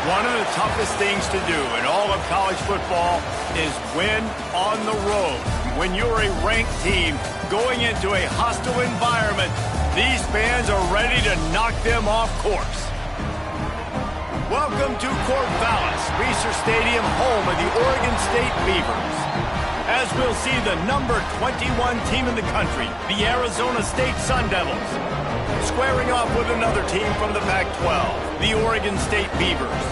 One of the toughest things to do in all of college football is win on the road. When you're a ranked team going into a hostile environment, these fans are ready to knock them off course. Welcome to Corvallis, Reser Stadium, home of the Oregon State Beavers. As we'll see the number 21 team in the country, the Arizona State Sun Devils, squaring off with another team from the Pac-12, the Oregon State Beavers.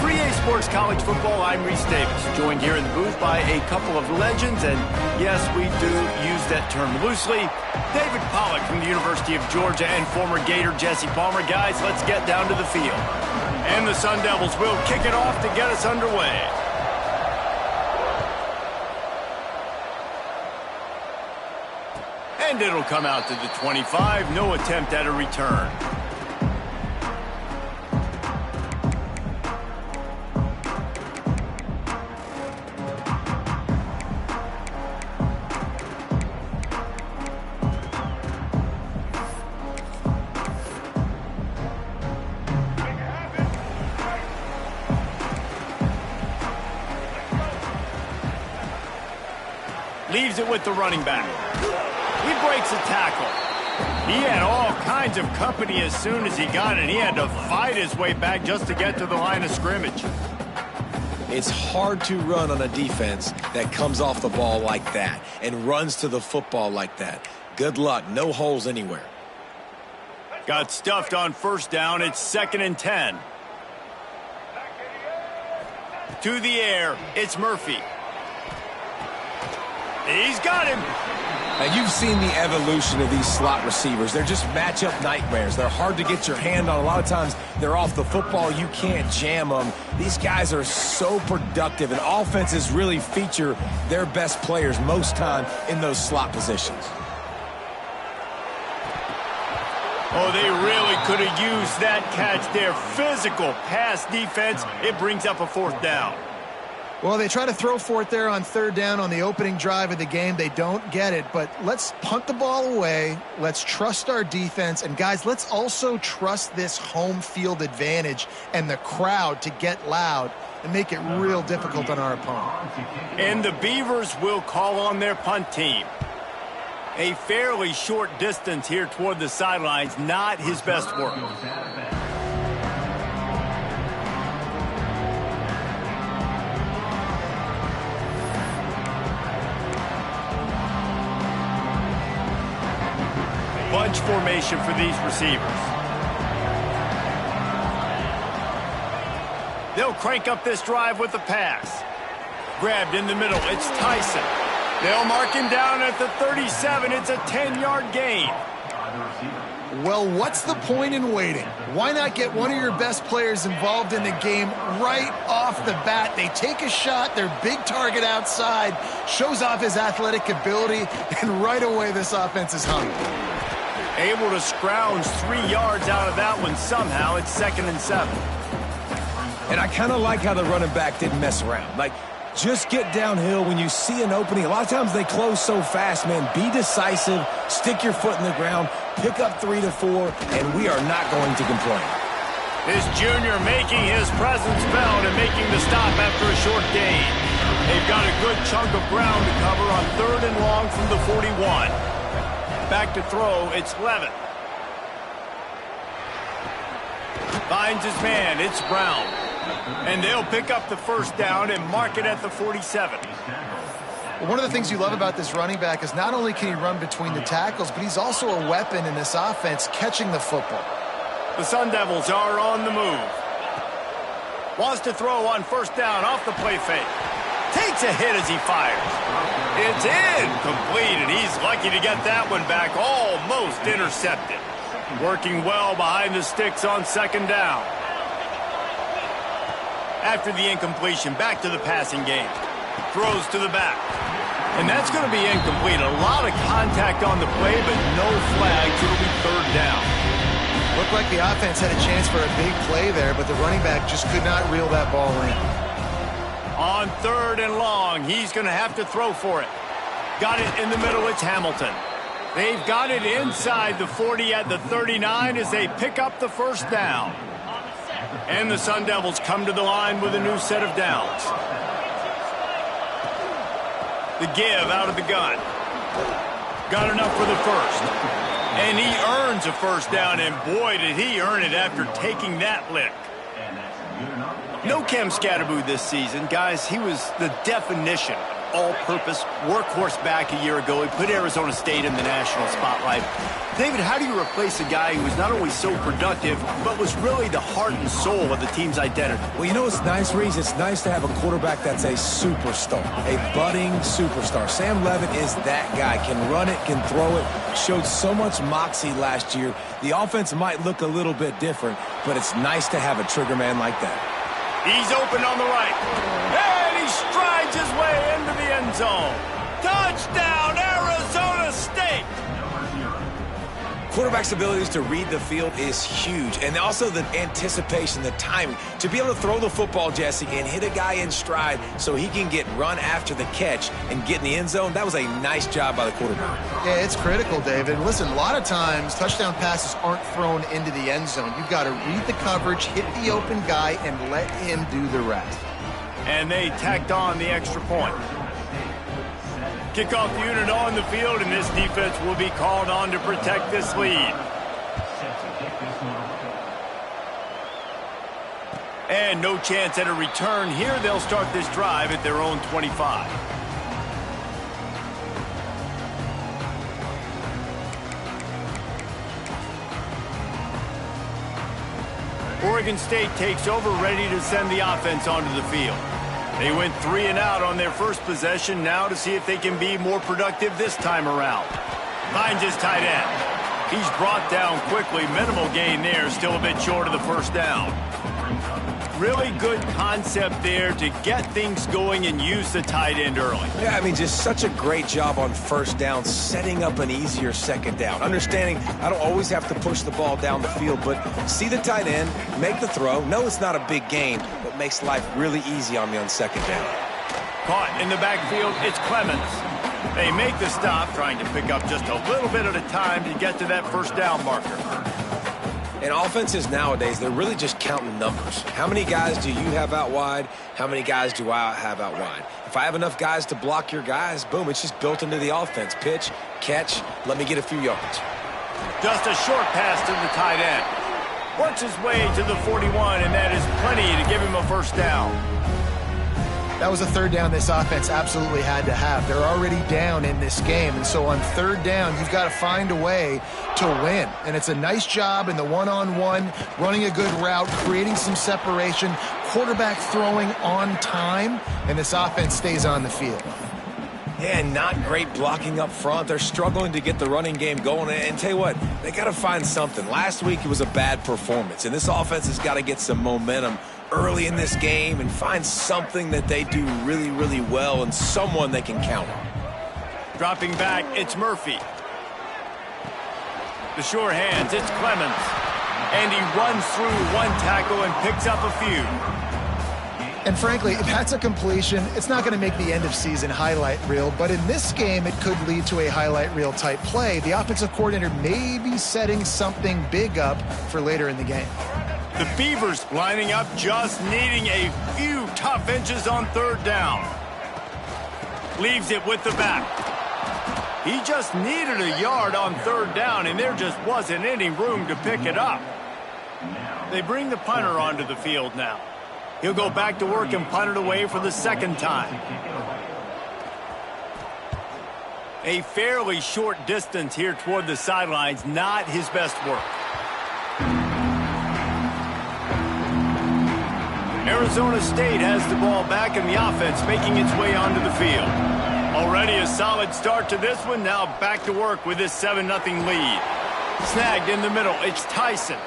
3A Sports College Football, I'm Reese Davis, joined here in the booth by a couple of legends, and yes, we do use that term loosely. David Pollack from the University of Georgia and former Gator Jesse Palmer. Guys, let's get down to the field. And the Sun Devils will kick it off to get us underway. And it'll come out to the 25. No attempt at a return. Leaves it with the running back. He breaks a tackle. He had all kinds of company as soon as he got it. He had to fight his way back just to get to the line of scrimmage. It's hard to run on a defense that comes off the ball like that and runs to the football like that. Good luck. No holes anywhere. Got stuffed on first down. It's 2nd and 10. To the air. It's Murphy. He's got him. Now, you've seen the evolution of these slot receivers. They're just matchup nightmares. They're hard to get your hand on. A lot of times, they're off the football. You can't jam them. These guys are so productive, and offenses really feature their best players most time in those slot positions. Oh, they really could have used that catch there. Physical pass defense. It brings up a 4th down. Well, they try to throw for it there on 3rd down on the opening drive of the game. They don't get it, but let's punt the ball away. Let's trust our defense. And, guys, let's also trust this home field advantage and the crowd to get loud and make it real difficult on our opponent. And the Beavers will call on their punt team. A fairly short distance here toward the sidelines, not his best work. bunch formation for these receivers. They'll crank up this drive with the pass. Grabbed in the middle, it's Tyson. They'll mark him down at the 37. It's a 10-yard gain. Well, what's the point in waiting? Why not get one of your best players involved in the game right off the bat? They take a shot, their big target outside, shows off his athletic ability, and right away this offense is hung. Able to scrounge 3 yards out of that one somehow. It's 2nd and 7. And I kind of like how the running back didn't mess around. Like, just get downhill when you see an opening. A lot of times they close so fast, man. Be decisive, stick your foot in the ground, pick up 3 to 4, and we are not going to complain. This junior making his presence felt and making the stop after a short gain. They've got a good chunk of ground to cover on 3rd and long from the 41. Back to throw, it's Levitt. Finds his man, it's Brown. And they'll pick up the first down and mark it at the 47. Well, one of the things you love about this running back is not only can he run between the tackles, but he's also a weapon in this offense catching the football. The Sun Devils are on the move. Wants to throw on first down off the play fake. Takes a hit as he fires. It's incomplete, and he's lucky to get that one back, almost intercepted. Working well behind the sticks on 2nd down. After the incompletion, back to the passing game. Throws to the back. And that's going to be incomplete. A lot of contact on the play, but no flags. It'll be 3rd down. Looked like the offense had a chance for a big play there, but the running back just could not reel that ball in. On 3rd and long, he's going to have to throw for it. Got it in the middle, it's Hamilton. They've got it inside the 40 at the 39 as they pick up the first down. And the Sun Devils come to the line with a new set of downs. The give out of the gun. Got enough for the first. And he earns a first down, and boy, did he earn it after taking that lick. No Cam Scatterboo this season. Guys, he was the definition of all-purpose workhorse back a year ago. He put Arizona State in the national spotlight. David, how do you replace a guy who was not only so productive, but was really the heart and soul of the team's identity? Well, you know what's nice, Reese? It's nice to have a quarterback that's a superstar, a budding superstar. Sam Levitt is that guy. Can run it, can throw it, showed so much moxie last year. The offense might look a little bit different, but it's nice to have a trigger man like that. He's open on the right. And he strides his way into the end zone. Touchdown, Arizona State! Quarterback's abilities to read the field is huge, and also the anticipation, the timing. To be able to throw the football, Jesse, and hit a guy in stride so he can get run after the catch and get in the end zone, that was a nice job by the quarterback. Yeah, it's critical, David. Listen, a lot of times touchdown passes aren't thrown into the end zone. You've got to read the coverage, hit the open guy, and let him do the rest. And they tacked on the extra point. Kickoff unit on the field, and this defense will be called on to protect this lead. And no chance at a return here. They'll start this drive at their own 25. Oregon State takes over, ready to send the offense onto the field. They went 3 and out on their first possession, now to see if they can be more productive this time around. Finds his tight end. He's brought down quickly. Minimal gain there, still a bit short of the first down. Really good concept there to get things going and use the tight end early. Yeah, I mean, just such a great job on first down, setting up an easier second down. Understanding I don't always have to push the ball down the field, but see the tight end, make the throw. No, it's not a big gain, but makes life really easy on me on second down. Caught in the backfield, it's Clemens. They make the stop, trying to pick up just a little bit at a time to get to that first down marker. And offenses nowadays, they're really just counting numbers. How many guys do you have out wide? How many guys do I have out wide? If I have enough guys to block your guys, boom, it's just built into the offense. Pitch, catch, let me get a few yards. Just a short pass to the tight end. Works his way to the 41, and that is plenty to give him a first down. That was a third down this offense absolutely had to have. They're already down in this game, and so on third down, you've got to find a way to win. And it's a nice job in the one-on-one, running a good route, creating some separation, quarterback throwing on time, and this offense stays on the field. Yeah, not great blocking up front. They're struggling to get the running game going. And tell you what, they got to find something. Last week it was a bad performance, and this offense has got to get some momentum early in this game and find something that they do really, really well and someone they can count on. Dropping back, it's Murphy. The sure hands, it's Clemens. And he runs through one tackle and picks up a few. And frankly, if that's a completion, it's not going to make the end-of-season highlight reel, but in this game, it could lead to a highlight reel type play. The offensive coordinator may be setting something big up for later in the game. The Beavers lining up, just needing a few tough inches on third down. Leaves it with the back. He just needed a yard on third down, and there just wasn't any room to pick it up. They bring the punter onto the field now. He'll go back to work and punt it away for the second time. A fairly short distance here toward the sidelines, not his best work. Arizona State has the ball back and the offense making its way onto the field. Already a solid start to this one, now back to work with this 7-0 lead. Snagged in the middle, it's Tyson.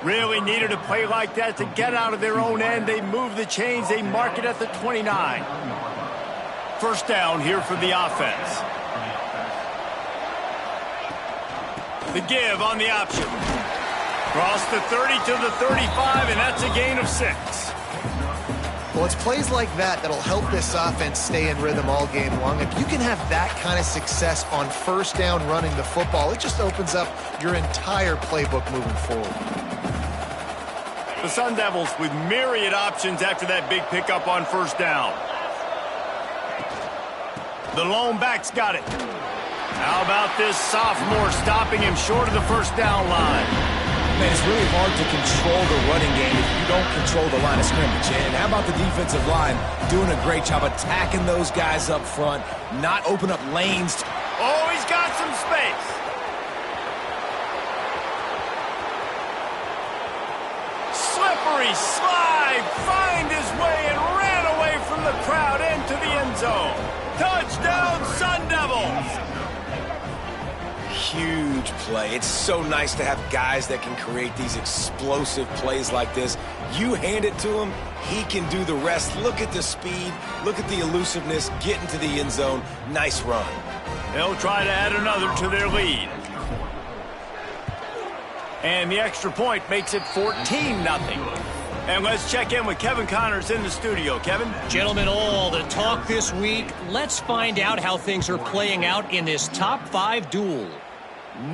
Really needed a play like that to get out of their own end. They move the chains. They mark it at the 29. First down here for the offense. The give on the option. Cross the 30 to the 35, and that's a gain of 6. Well, it's plays like that that'll help this offense stay in rhythm all game long. If you can have that kind of success on first down running the football, it just opens up your entire playbook moving forward. The Sun Devils with myriad options after that big pickup on first down. The lone back's got it. How about this sophomore stopping him short of the first down line? Man, it's really hard to control the running game if you don't control the line of scrimmage. And how about the defensive line doing a great job attacking those guys up front, not open up lanes. Oh, he's got some space. Slippery slide, find his way and ran away from the crowd into the end zone. Touchdown, Sun Devils! Huge play. It's so nice to have guys that can create these explosive plays like this. You hand it to him, he can do the rest. Look at the speed, look at the elusiveness, get into the end zone. Nice run. They'll try to add another to their lead. And the extra point makes it 14-0. And let's check in with Kevin Connors in the studio. Kevin? Gentlemen, all the talk this week. Let's find out how things are playing out in this top 5 duel.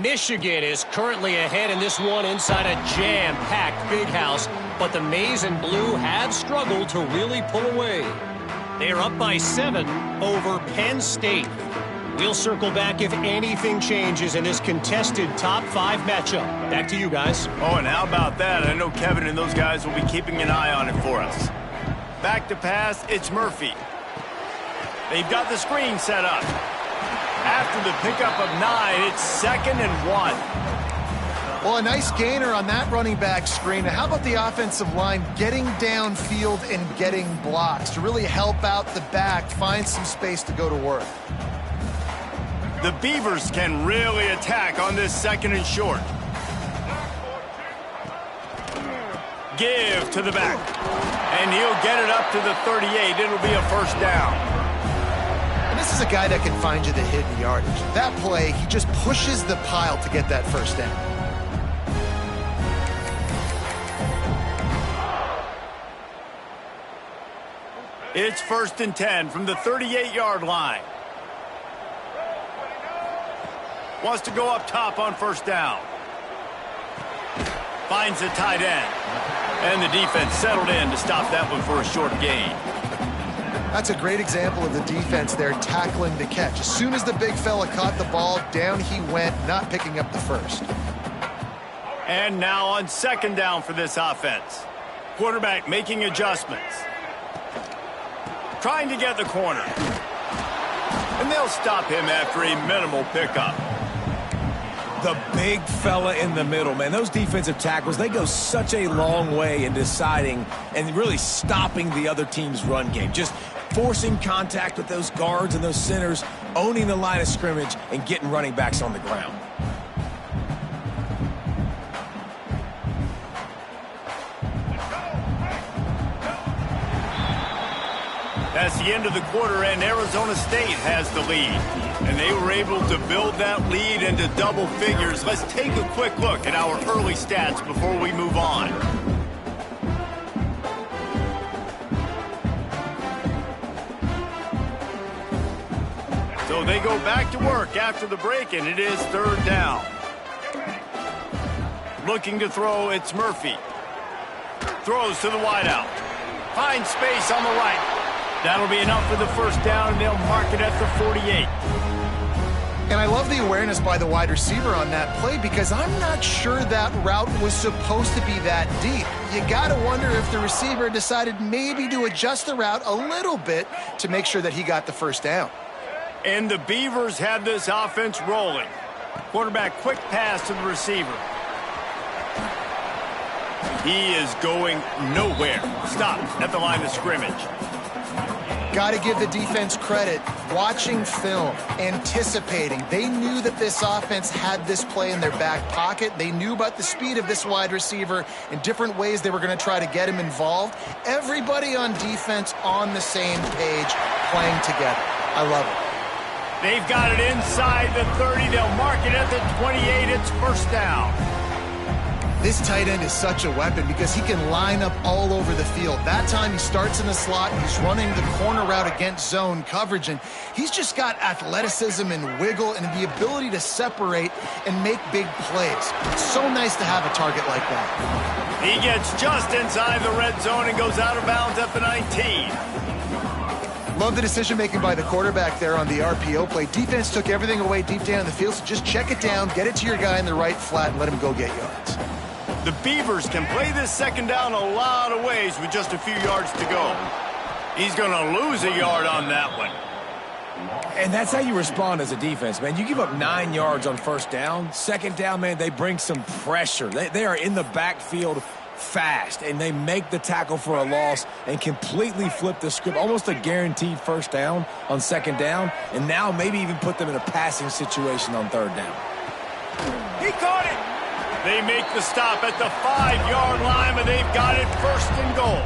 Michigan is currently ahead in this one inside a jam-packed big house, but the Maize and Blue have struggled to really pull away. They are up by 7 over Penn State. We'll circle back if anything changes in this contested top 5 matchup. Back to you guys. Oh, and how about that? I know Kevin and those guys will be keeping an eye on it for us. Back to pass, it's Murphy. They've got the screen set up. After the pickup of 9, it's 2nd and 1. Well, a nice gainer on that running back screen. Now, how about the offensive line getting downfield and getting blocks to really help out the back, find some space to go to work? The Beavers can really attack on this 2nd and short. Give to the back. And he'll get it up to the 38. It'll be a first down. And this is a guy that can find you the hidden yardage. That play, he just pushes the pile to get that first down. It's 1st and 10 from the 38-yard line. Wants to go up top on first down. Finds the tight end. And the defense settled in to stop that one for a short gain. That's a great example of the defense there tackling the catch. As soon as the big fella caught the ball, down he went, not picking up the first. And now on 2nd down for this offense. Quarterback making adjustments. trying to get the corner. And they'll stop him after a minimal pickup. The big fella in the middle, man. Those defensive tackles, they go such a long way in deciding and really stopping the other team's run game. Just forcing contact with those guards and those centers, owning the line of scrimmage, and getting running backs on the ground. That's the end of the quarter, and Arizona State has the lead. And they were able to build that lead into double figures. Let's take a quick look at our early stats before we move on. So they go back to work after the break, and it is third down. Looking to throw, it's Murphy. Throws to the wideout. Finds space on the right. That'll be enough for the first down, and they'll mark it at the 48. And I love the awareness by the wide receiver on that play because I'm not sure that route was supposed to be that deep. You got to wonder if the receiver decided maybe to adjust the route a little bit to make sure that he got the first down. And the Beavers have this offense rolling. Quarterback quick pass to the receiver. He is going nowhere. Stop at the line of scrimmage. Got to give the defense credit. Watching film, anticipating. They knew that this offense had this play in their back pocket. They knew about the speed of this wide receiver and different ways they were going to try to get him involved. Everybody on defense on the same page, playing together. I love it. They've got it inside the 30. They'll mark it at the 28. It's first down. This tight end is such a weapon because he can line up all over the field. That time he starts in the slot. He's running the corner route against zone coverage, and he's just got athleticism and wiggle and the ability to separate and make big plays. It's so nice to have a target like that. He gets just inside the red zone and goes out of bounds at the 19. Love the decision-making by the quarterback there on the RPO play. Defense took everything away deep down in the field, so just check it down, get it to your guy in the right flat, and let him go get yards. The Beavers can play this second down a lot of ways with just a few yards to go. He's going to lose a yard on that one. And that's how you respond as a defense, man. You give up 9 yards on first down. Second down, man, they bring some pressure. They are in the backfield fast, and they make the tackle for a loss and completely flip the script. Almost a guaranteed first down on second down, and now maybe even put them in a passing situation on third down. He caught it. They make the stop at the 5-yard line, but they've got it first and goal.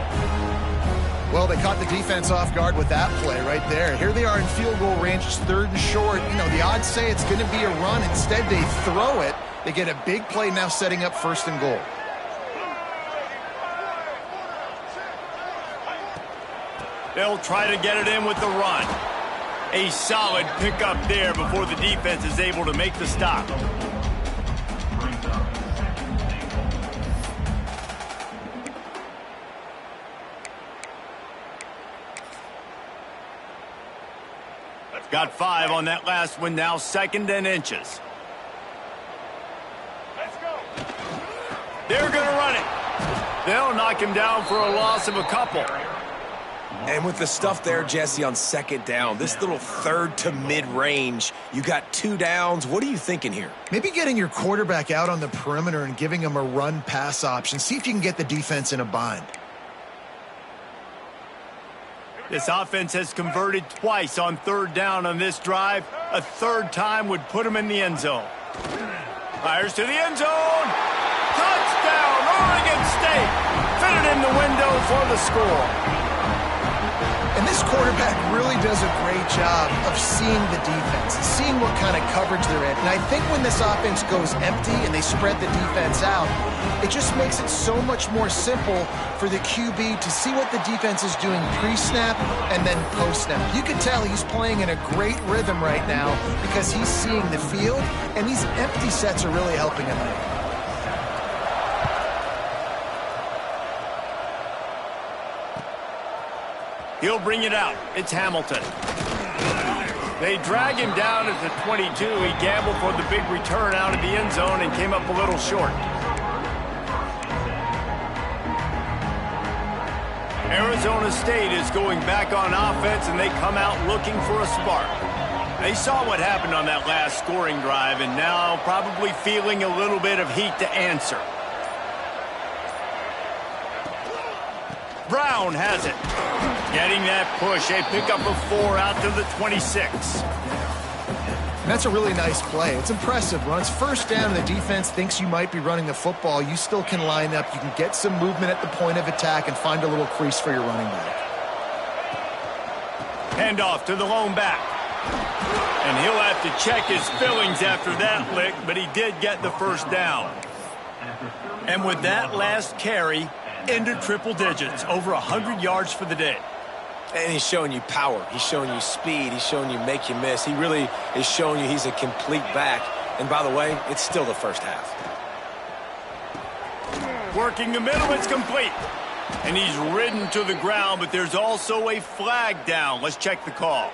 Well, they caught the defense off guard with that play right there. Here they are in field goal range, it's third and short. You know, the odds say it's going to be a run. Instead, they throw it. They get a big play now setting up first and goal. They'll try to get it in with the run. A solid pickup there before the defense is able to make the stop. Got 5 on that last one, now second and inches. Let's go. They're going to run it. They'll knock him down for a loss of a couple. And with the stuff there, Jesse, on second down, this little third to mid-range, you got 2 downs. What are you thinking here? Maybe getting your quarterback out on the perimeter and giving him a run-pass option. See if you can get the defense in a bind. This offense has converted twice on third down on this drive. A third time would put him in the end zone. Fires to the end zone. Touchdown, Oregon State. Fitted in the window for the score. And this quarterback really does a great job of seeing the defense and seeing what kind of coverage they're in. And I think when this offense goes empty and they spread the defense out, it just makes it so much more simple for the QB to see what the defense is doing pre-snap and then post-snap. You can tell he's playing in a great rhythm right now because he's seeing the field, and these empty sets are really helping him out. He'll bring it out. It's Hamilton. They drag him down at the 22. He gambled for the big return out of the end zone and came up a little short. Arizona State is going back on offense, and they come out looking for a spark. They saw what happened on that last scoring drive, and now probably feeling a little bit of heat to answer. Brown has it. Getting that push, a pickup of 4 out to the 26. That's a really nice play. It's impressive. When it's first down and the defense thinks you might be running the football, you still can line up. You can get some movement at the point of attack and find a little crease for your running back. Handoff to the lone back. And he'll have to check his fillings after that lick, but he did get the first down. And with that last carry, into triple digits, over 100 yards for the day. And he's showing you power. He's showing you speed. He's showing you make you miss. He really is showing you he's a complete back. And by the way, it's still the first half. Working the middle, it's complete. And he's ridden to the ground, but there's also a flag down. Let's check the call.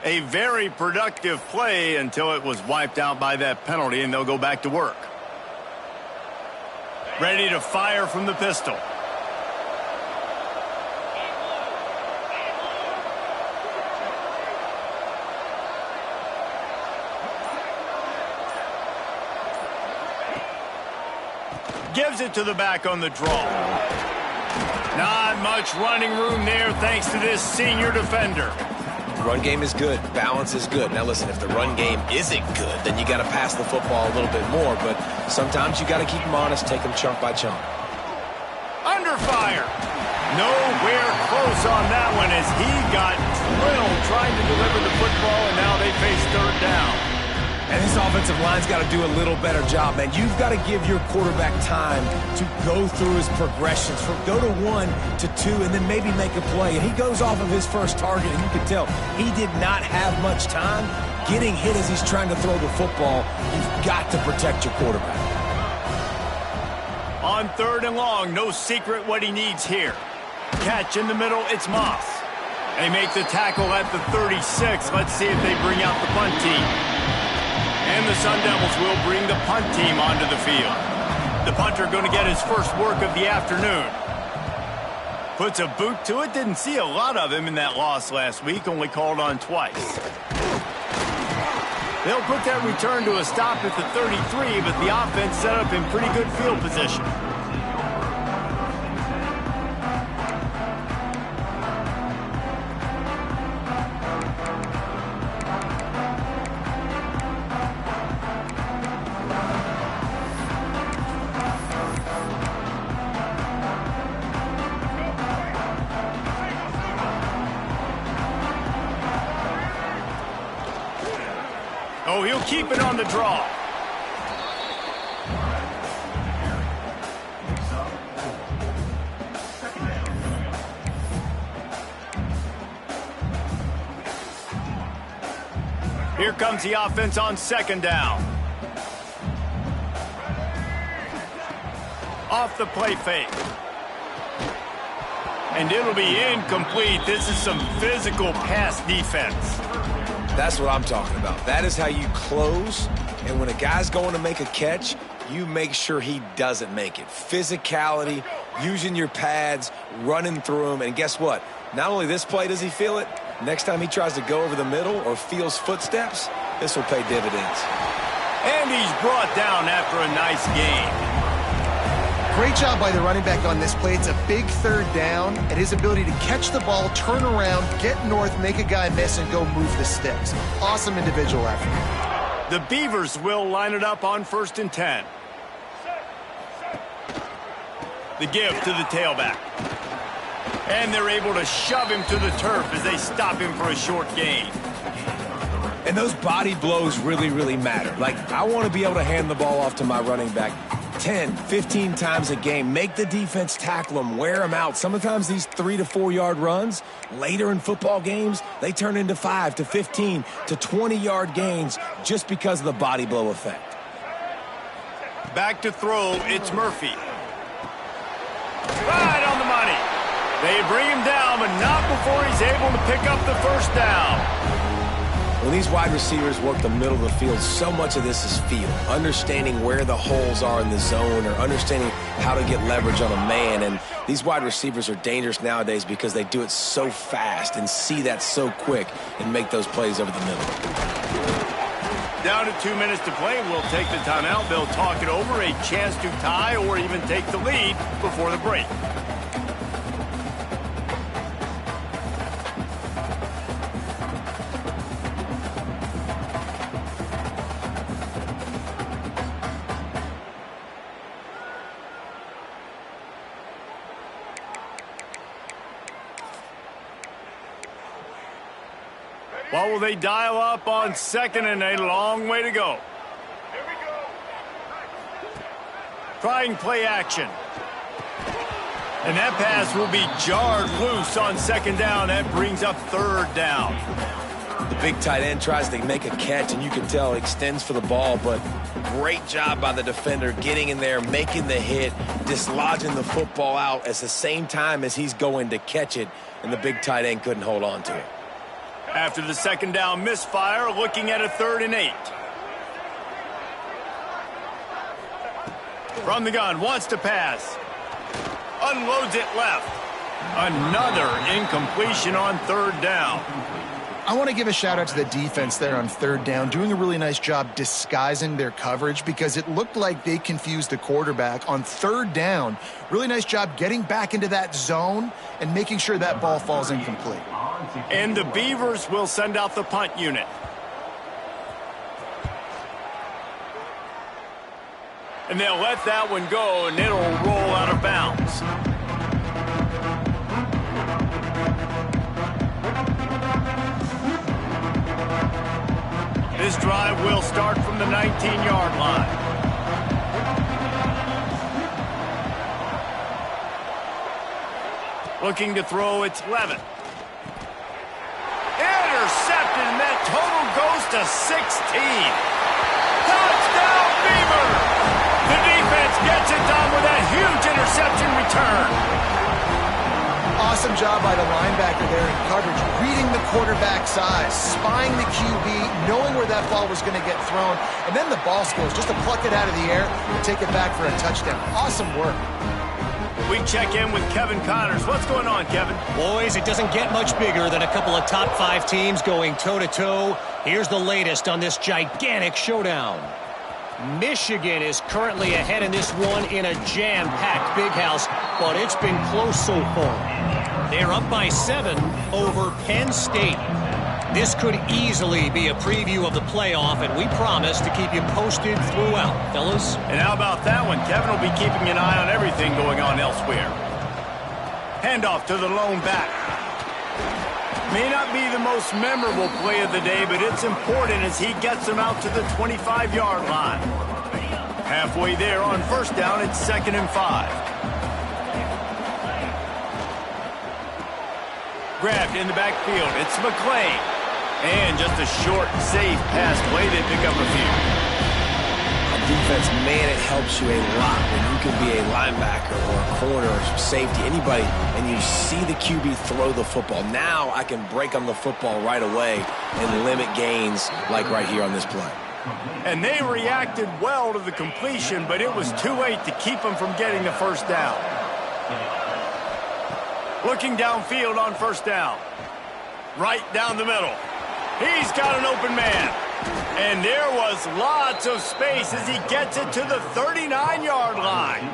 A very productive play until it was wiped out by that penalty, and they'll go back to work. Ready to fire from the pistol. Gives it to the back on the draw. Not much running room there thanks to this senior defender. Run game is good. Balance is good. Now listen, if the run game isn't good, then you got to pass the football a little bit more. But sometimes you got to keep them honest, take them chunk by chunk. Under fire. Nowhere close on that one as he got drilled trying to deliver the football, and now they face third down. And this offensive line's got to do a little better job, man. You've got to give your quarterback time to go through his progressions, from go to 1 to 2, and then maybe make a play. And he goes off of his first target, and you can tell he did not have much time getting hit as he's trying to throw the football. You've got to protect your quarterback. On third and long, no secret what he needs here. Catch in the middle, it's Moss. They make the tackle at the 36. Let's see if they bring out the punt team. And the Sun Devils will bring the punt team onto the field. The punter going to get his first work of the afternoon. Puts a boot to it. Didn't see a lot of him in that loss last week. Only called on twice. They'll put that return to a stop at the 33, but the offense set up in pretty good field position. Oh, he'll keep it on the draw. Here comes the offense on second down. Off the play fake. And it'll be incomplete. This is some physical pass defense. That's what I'm talking about. That is how you close, and when a guy's going to make a catch, you make sure he doesn't make it. Physicality, using your pads, running through them, and guess what? Not only this play does he feel it, next time he tries to go over the middle or feels footsteps, this will pay dividends. And he's brought down after a nice gain. Great job by the running back on this play. It's a big third down, and his ability to catch the ball, turn around, get north, make a guy miss, and go move the sticks. Awesome individual effort. The Beavers will line it up on 1st and 10. The give to the tailback. And they're able to shove him to the turf as they stop him for a short gain. And those body blows really, really matter. Like, I want to be able to hand the ball off to my running back 10, 15 times a game. Make the defense tackle them, wear them out. Sometimes these 3 to 4 yard runs, later in football games, they turn into 5 to 15 to 20 yard gains just because of the body blow effect. Back to throw, it's Murphy. Right on the money. They bring him down, but not before he's able to pick up the first down. When these wide receivers work the middle of the field, so much of this is feel. Understanding where the holes are in the zone or understanding how to get leverage on a man. And these wide receivers are dangerous nowadays because they do it so fast and see that so quick and make those plays over the middle. Down to 2 minutes to play. We'll take the timeout. They'll talk it over. A chance to tie or even take the lead before the break. What will they dial up on second and a long way to go? Trying play action. And that pass will be jarred loose on second down. That brings up third down. The big tight end tries to make a catch, and you can tell extends for the ball, but great job by the defender getting in there, making the hit, dislodging the football out at the same time as he's going to catch it, and the big tight end couldn't hold on to it. After the second down misfire, looking at a 3rd and 8. From the gun, wants to pass. Unloads it left. Another incompletion on 3rd down. I want to give a shout out to the defense there on 3rd down, doing a really nice job disguising their coverage because it looked like they confused the quarterback on 3rd down. Really nice job getting back into that zone and making sure that ball falls incomplete. And the Beavers will send out the punt unit. And they'll let that one go, and it'll roll out of bounds. This drive will start from the 19-yard line. Looking to throw, it's Levin. Intercepted, and that total goes to 16. Touchdown, Beaver! The defense gets it done with a huge interception return. Awesome job by the linebacker there in coverage, reading the quarterback's eyes, spying the QB, knowing where that ball was going to get thrown, and then the ball skills just to pluck it out of the air and take it back for a touchdown. Awesome work. We check in with Kevin Connors. What's going on, Kevin? Boys, it doesn't get much bigger than a couple of top 5 teams going toe-to-toe. Here's the latest on this gigantic showdown. Michigan is currently ahead in this one in a jam-packed big house, but it's been close so far. They're up by 7 over Penn State. This could easily be a preview of the playoff, and we promise to keep you posted throughout, fellas. And how about that one? Kevin will be keeping an eye on everything going on elsewhere. Handoff to the lone back. May not be the most memorable play of the day, but it's important as he gets them out to the 25-yard line. Halfway there on 1st down, it's 2nd and 5. Grabbed in the backfield, it's McClain. And just a short, safe pass play. They pick up a few. On defense, man, it helps you a lot when you can be a linebacker or a corner or safety, anybody, and you see the QB throw the football. Now I can break on the football right away and limit gains like right here on this play. And they reacted well to the completion, but it was too late to keep them from getting the 1st down. Looking downfield on 1st down. Right down the middle. He's got an open man. And there was lots of space as he gets it to the 39-yard line.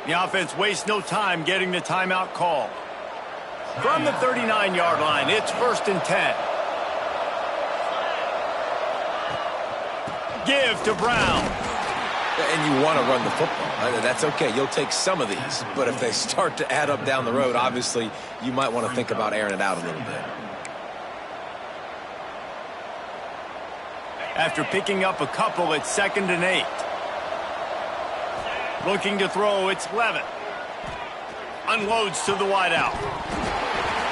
The offense wastes no time getting the timeout call. From the 39-yard line, it's 1st and 10. Give to Brown. And you want to run the football. That's okay. You'll take some of these. But if they start to add up down the road, obviously, you might want to think about airing it out a little bit. After picking up a couple, it's 2nd and 8. Looking to throw, it's Levin. Unloads to the wideout.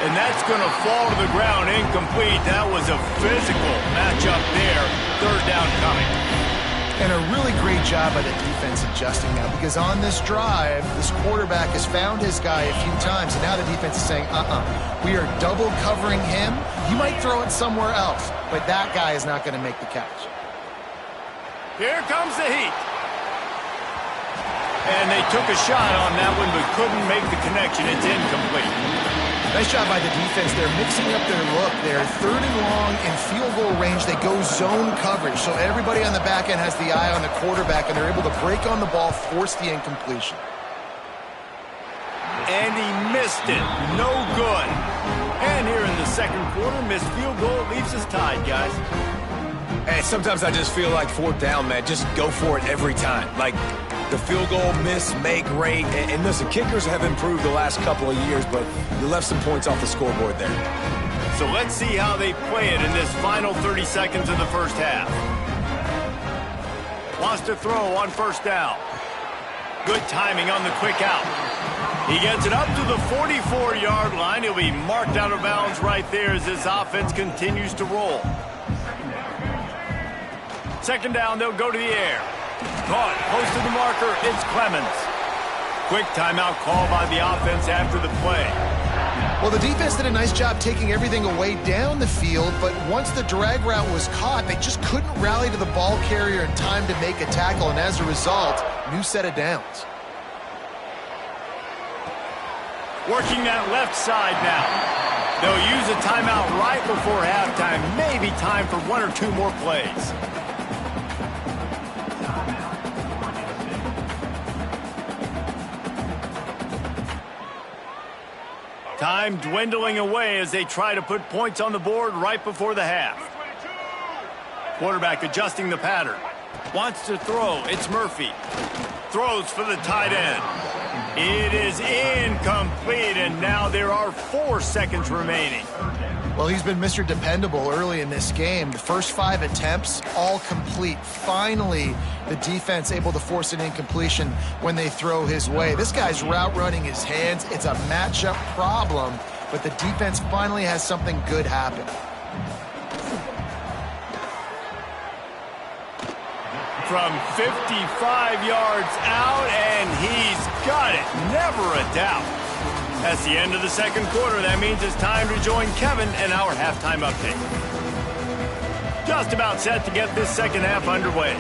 And that's going to fall to the ground incomplete. That was a physical matchup there. 3rd down coming. And a really great job by the defense adjusting now, because on this drive, this quarterback has found his guy a few times, and now the defense is saying, we are double covering him. You might throw it somewhere else, but that guy is not going to make the catch. Here comes the heat. And they took a shot on that one, but couldn't make the connection. It's incomplete. Nice job by the defense. They're mixing up their look. They're 3rd and long in field goal range. They go zone coverage, so everybody on the back end has the eye on the quarterback, and they're able to break on the ball, force the incompletion. And he missed it. No good. And here in the second quarter, missed field goal leaves us tied, guys. Hey, sometimes I just feel like 4th down, man. Just go for it every time. Like, the field goal miss, make rate. And listen, kickers have improved the last couple of years, but you left some points off the scoreboard there. So let's see how they play it in this final 30 seconds of the first half. Wants to throw on 1st down. Good timing on the quick out. He gets it up to the 44-yard line. He'll be marked out of bounds right there as this offense continues to roll. 2nd down, they'll go to the air. Caught, close to the marker, it's Clemens. Quick timeout call by the offense after the play. Well, the defense did a nice job taking everything away down the field, but once the drag route was caught, they just couldn't rally to the ball carrier in time to make a tackle, and as a result, new set of downs. Working that left side now. They'll use a timeout right before halftime, maybe time for 1 or 2 more plays. Time dwindling away as they try to put points on the board right before the half. Quarterback adjusting the pattern. Wants to throw. It's Murphy. Throws for the tight end. It is incomplete, and now there are 4 seconds remaining. Well, he's been Mr. Dependable early in this game. The first 5 attempts, all complete. Finally, the defense able to force an incompletion when they throw his way. This guy's route running his hands. It's a matchup problem, but the defense finally has something good happen. From 55 yards out, and he's got it. Never a doubt. That's the end of the second quarter. That means it's time to join Kevin and our halftime update. Just about set to get this second half underway.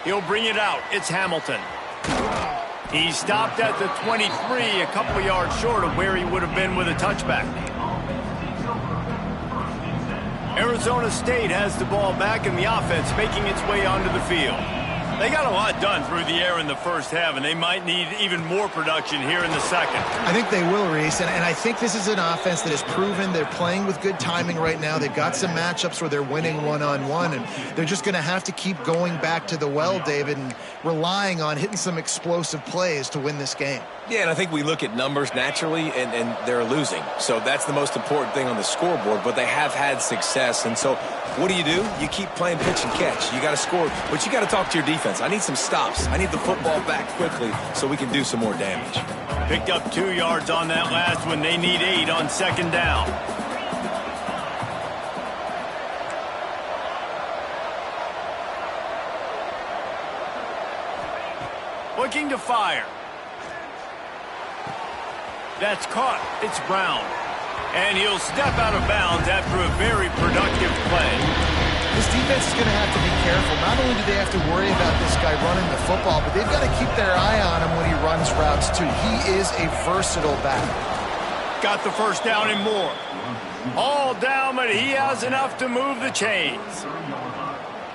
He'll bring it out. It's Hamilton. He stopped at the 23, a couple of yards short of where he would have been with a touchback. Arizona State has the ball back in the offense, making its way onto the field. They got a lot done through the air in the first half, and they might need even more production here in the second. I think they will, Reese, and I think this is an offense that has proven they're playing with good timing right now. They've got some matchups where they're winning one-on-one, and they're just going to have to keep going back to the well, David, and relying on hitting some explosive plays to win this game. Yeah, and I think we look at numbers naturally, and they're losing. So that's the most important thing on the scoreboard, but they have had success. And so what do? You keep playing pitch and catch. You got to score, but you got to talk to your defense. I need some stops. I need the football back quickly so we can do some more damage. Picked up 2 yards on that last one. They need 8 on 2nd down. Looking to fire. That's caught. It's Brown. And he'll step out of bounds after a very productive play. This defense is going to have to be careful. Not only do they have to worry about this guy running the football, but they've got to keep their eye on him when he runs routes, too. He is a versatile back. Got the first down and more. All down, but he has enough to move the chains.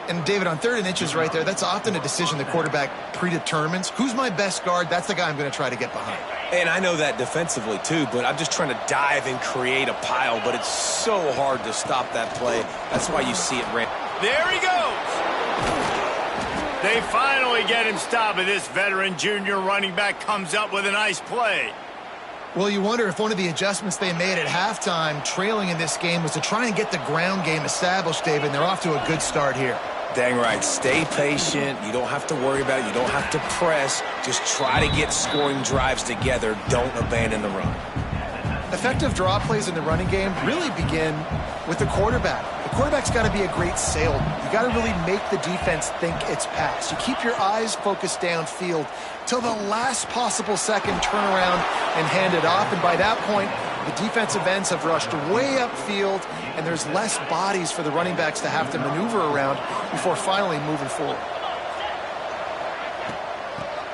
And, David, on 3rd and inches right there, that's often a decision the quarterback predetermines. Who's my best guard? That's the guy I'm going to try to get behind. And I know that defensively, too, but I'm just trying to dive and create a pile, but it's so hard to stop that play. That's why you see it ran. There he goes. They finally get him stopped, and this veteran junior running back comes up with a nice play. Well, you wonder if one of the adjustments they made at halftime, trailing in this game, was to try and get the ground game established, David, and they're off to a good start here. Dang right. Stay patient. You don't have to worry about it. You don't have to press. Just try to get scoring drives together. Don't abandon the run. Effective draw plays in the running game really begin with the quarterback. The quarterback's got to be a great salesman. You got to really make the defense think it's pass. You keep your eyes focused downfield till the last possible second, turn around and hand it off. And by that point, the defensive ends have rushed way upfield, and there's less bodies for the running backs to have to maneuver around before finally moving forward.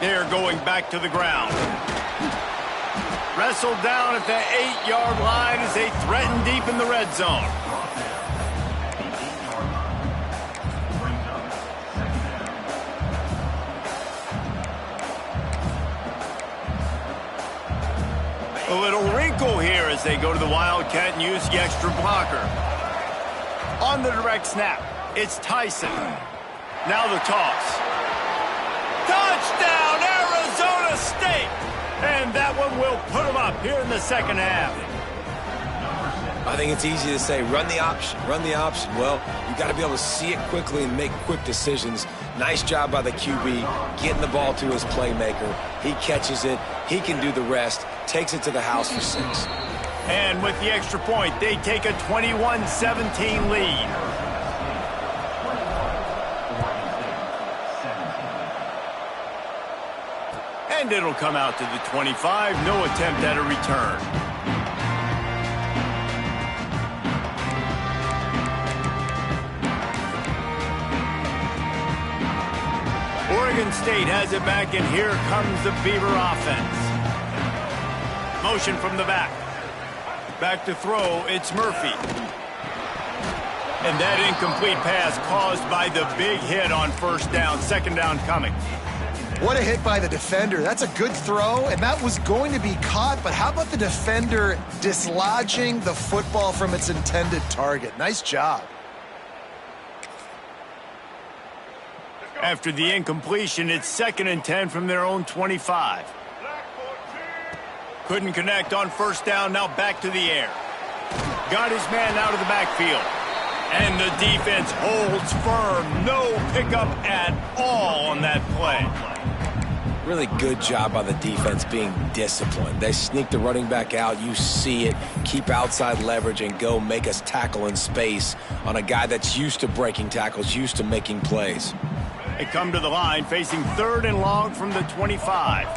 They're going back to the ground. Wrestled down at the 8-yard line as they threaten deep in the red zone. A little wrinkle here as they go to the Wildcat and use the extra blocker. On the direct snap, it's Tyson. Now the toss. Touchdown, Arizona State! And that one will put them up here in the second half. I think it's easy to say, run the option, run the option. Well, you got to be able to see it quickly and make quick decisions. Nice job by the QB, getting the ball to his playmaker. He catches it. He can do the rest. Takes it to the house for 6. And with the extra point, they take a 21-17 lead. And it'll come out to the 25. No attempt at a return. Oregon State has it back, and here comes the Beaver offense. Motion from the back. Back to throw, it's Murphy. And that incomplete pass caused by the big hit on first down. Second down coming. What a hit by the defender. That's a good throw, and that was going to be caught, but how about the defender dislodging the football from its intended target? Nice job. After the incompletion, it's 2nd and 10 from their own 25. Couldn't connect on first down, now back to the air. Got his man out of the backfield. And the defense holds firm. No pickup at all on that play. Really good job by the defense being disciplined. They sneak the running back out. You see it. Keep outside leverage and go make us tackle in space on a guy that's used to breaking tackles, used to making plays. They come to the line facing 3rd and long from the 25.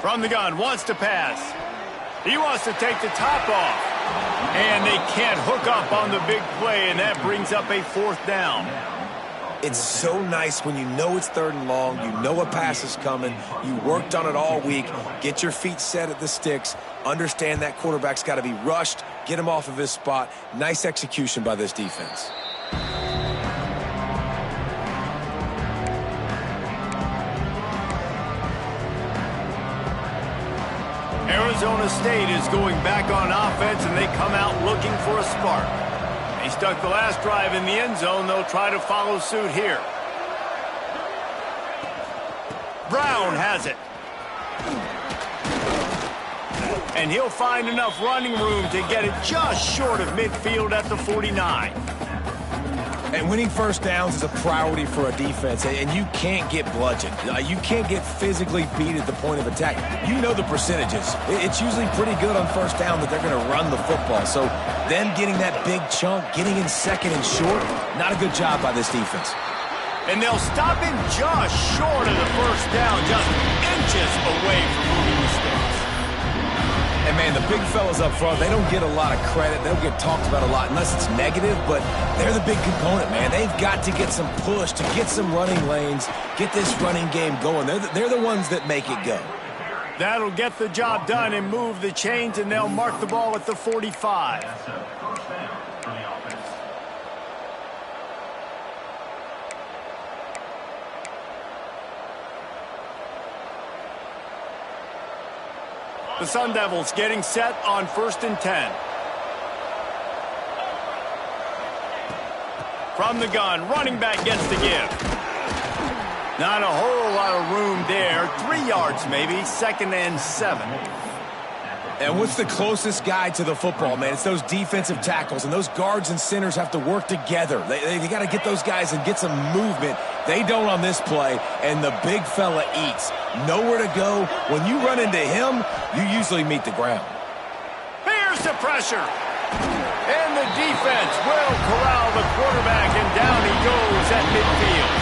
From the gun, wants to pass. He wants to take the top off. And they can't hook up on the big play, and that brings up a 4th down. It's so nice when you know it's 3rd and long, you know a pass is coming, you worked on it all week, get your feet set at the sticks, understand that quarterback's got to be rushed, get him off of his spot. Nice execution by this defense. Arizona State is going back on offense, and they come out looking for a spark. He stuck the last drive in the end zone. They'll try to follow suit here. Brown has it. And he'll find enough running room to get it just short of midfield at the 49. And winning first downs is a priority for a defense, and you can't get bludgeoned. You can't get physically beat at the point of attack. You know the percentages. It's usually pretty good on first down that they're going to run the football. So them getting that big chunk, getting in 2nd and short, not a good job by this defense. And they'll stop him just short of the first down, just inches away from moving the sticks. And, man, the big fellas up front, they don't get a lot of credit. They don't get talked about a lot unless it's negative, but they're the big component, man. They've got to get some push, to get some running lanes, get this running game going. They're the ones that make it go. That'll get the job done and move the chains, and they'll mark the ball at the 45. The Sun Devils getting set on 1st and 10. From the gun, running back gets the give. Not a whole lot of room there. 3 yards maybe, 2nd and 7. And what's the closest guy to the football, man? It's those defensive tackles, and those guards and centers have to work together. They got to get those guys and get some movement. They don't on this play, and the big fella eats. Nowhere to go. When you run into him, you usually meet the ground. Here's the pressure. And the defense will corral the quarterback, and down he goes at midfield.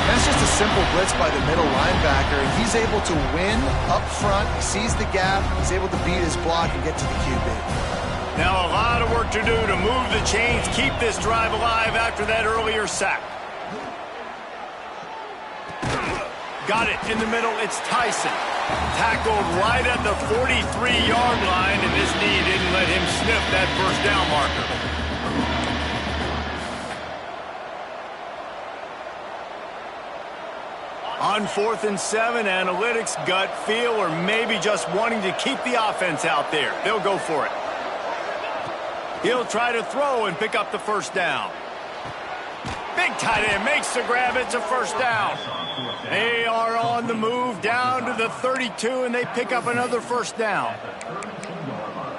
That's just a simple blitz by the middle linebacker, and he's able to win up front. He sees the gap. He's able to beat his block and get to the QB. Now a lot of work to do to move the chains, keep this drive alive after that earlier sack. Got it in the middle. It's Tyson. Tackled right at the 43-yard line, and this knee didn't let him sniff that first down marker. On 4th and 7, analytics, gut feel, or maybe just wanting to keep the offense out there. They'll go for it. He'll try to throw and pick up the first down. Big tight end makes the grab. It's a first down. They are on the move down to the 32, and they pick up another first down.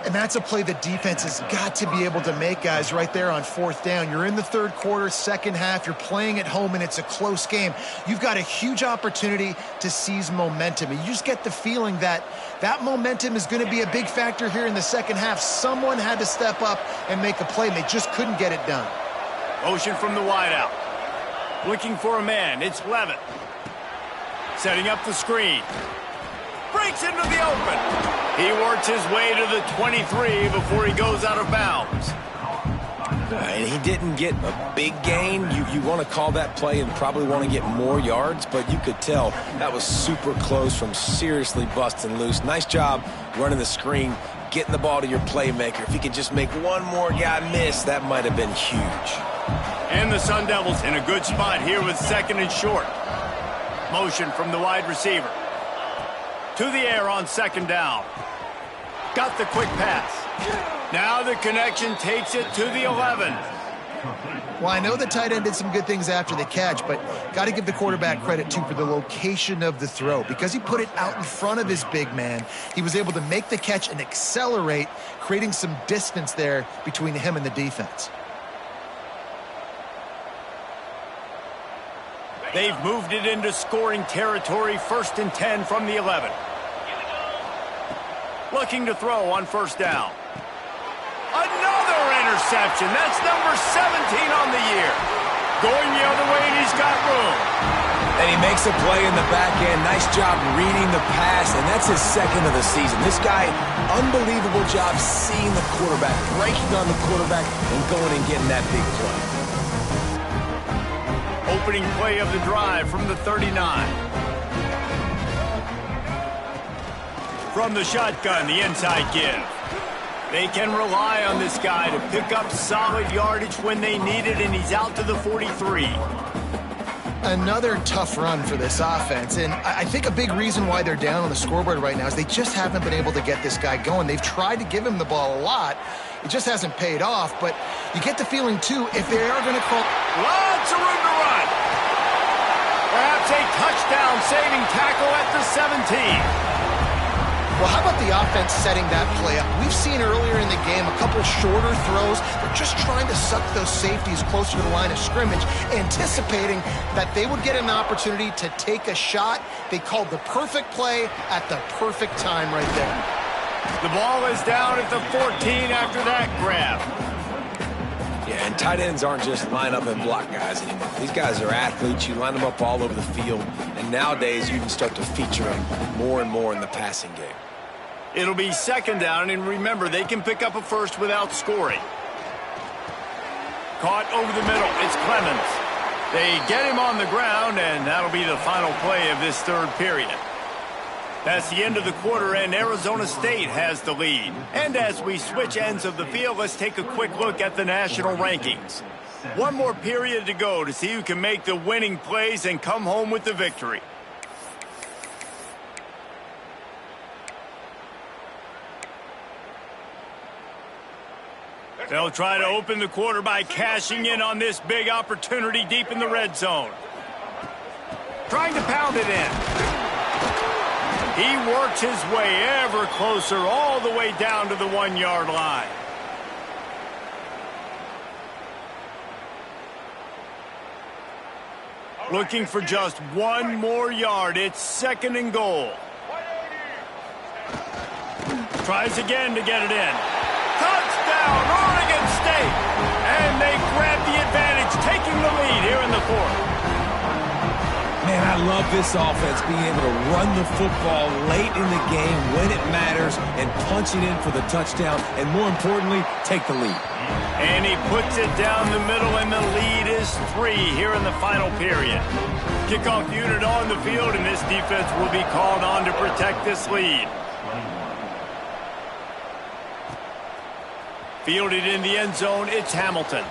And that's a play the defense has got to be able to make, guys, right there on 4th down. You're in the 3rd quarter, 2nd half. You're playing at home, and it's a close game. You've got a huge opportunity to seize momentum. And you just get the feeling that that momentum is going to be a big factor here in the 2nd half. Someone had to step up and make a play, and they just couldn't get it done. Motion from the wideout. Looking for a man. It's Levitt. Setting up the screen. Breaks into the open. He works his way to the 23 before he goes out of bounds. And he didn't get a big gain. You want to call that play and probably want to get more yards, but you could tell that was super close from seriously busting loose. Nice job running the screen, getting the ball to your playmaker. If he could just make one more guy miss, that might have been huge. And the Sun Devils in a good spot here with 2nd and short. Motion from the wide receiver. To the air on 2nd down. Got the quick pass. Now the connection takes it to the 11. Well, I know the tight end did some good things after the catch, but got to give the quarterback credit, too, for the location of the throw. Because he put it out in front of his big man, he was able to make the catch and accelerate, creating some distance there between him and the defense. They've moved it into scoring territory, 1st and 10 from the 11. Looking to throw on 1st down. Another interception. That's number 17 on the year. Going the other way, and he's got room. And he makes a play in the back end. Nice job reading the pass, and that's his 2nd of the season. This guy, unbelievable job seeing the quarterback, breaking on the quarterback, and going and getting that big play. Opening play of the drive from the 39. From the shotgun, the inside give. They can rely on this guy to pick up solid yardage when they need it, and he's out to the 43. Another tough run for this offense, and I think a big reason why they're down on the scoreboard right now is they just haven't been able to get this guy going. They've tried to give him the ball a lot. It just hasn't paid off, but you get the feeling, too, if they are going to call... Lots of room to run. Perhaps a touchdown-saving tackle at the 17. Well, how about the offense setting that play up? We've seen earlier in the game a couple shorter throws. They're just trying to suck those safeties closer to the line of scrimmage, anticipating that they would get an opportunity to take a shot. They called the perfect play at the perfect time right there. The ball is down at the 14 after that grab. Yeah, and tight ends aren't just line up and block guys anymore. These guys are athletes. You line them up all over the field, and nowadays you can start to feature them more and more in the passing game. It'll be 2nd down, and remember, they can pick up a first without scoring. Caught over the middle. It's Clemens. They get him on the ground, and that'll be the final play of this 3rd period. That's the end of the quarter, and Arizona State has the lead. And as we switch ends of the field, let's take a quick look at the national rankings. One more period to go to see who can make the winning plays and come home with the victory. They'll try to open the quarter by cashing in on this big opportunity deep in the red zone. Trying to pound it in. He works his way ever closer all the way down to the 1-yard line. Looking for just one more yard. It's 2nd and goal. Tries again to get it in. Touchdown, Oregon State! And they grab the advantage, taking the lead here in the 4th. Man, I love this offense being able to run the football late in the game when it matters and punch it in for the touchdown and, more importantly, take the lead. And he puts it down the middle, and the lead is 3 here in the final period. Kickoff unit on the field, and this defense will be called on to protect this lead. Fielded in the end zone, it's Hamilton.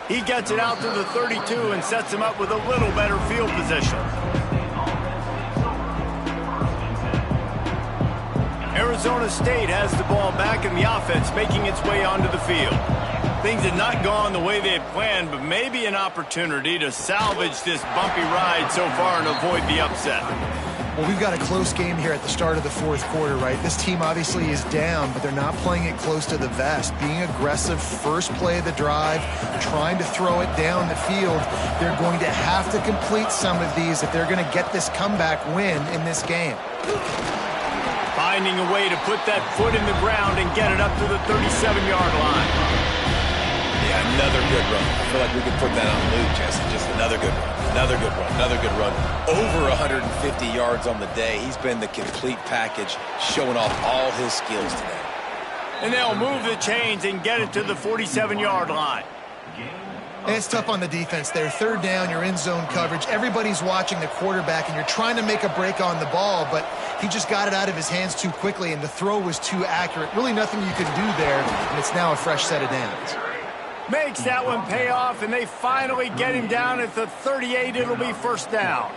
He gets it out to the 32 and sets him up with a little better field position. Arizona State has the ball back in the offense, making its way onto the field. Things had not gone the way they had planned, but maybe an opportunity to salvage this bumpy ride so far and avoid the upset. Well, we've got a close game here at the start of the 4th quarter, right? This team obviously is down, but they're not playing it close to the vest. Being aggressive, first play of the drive, trying to throw it down the field. They're going to have to complete some of these if they're going to get this comeback win in this game. Finding a way to put that foot in the ground and get it up to the 37-yard line. Yeah, another good run. I feel like we could put that on loop, Jesse. Just another good run. Another good run. Another good run. Over 150 yards on the day. He's been the complete package, showing off all his skills today. And they'll move the chains and get it to the 47-yard line. And it's tough on the defense there. 3rd down, you're in zone coverage. Everybody's watching the quarterback, and you're trying to make a break on the ball, but he just got it out of his hands too quickly, and the throw was too accurate. Really nothing you can do there, and it's now a fresh set of downs. Makes that one pay off, and they finally get him down at the 38. It'll be 1st down.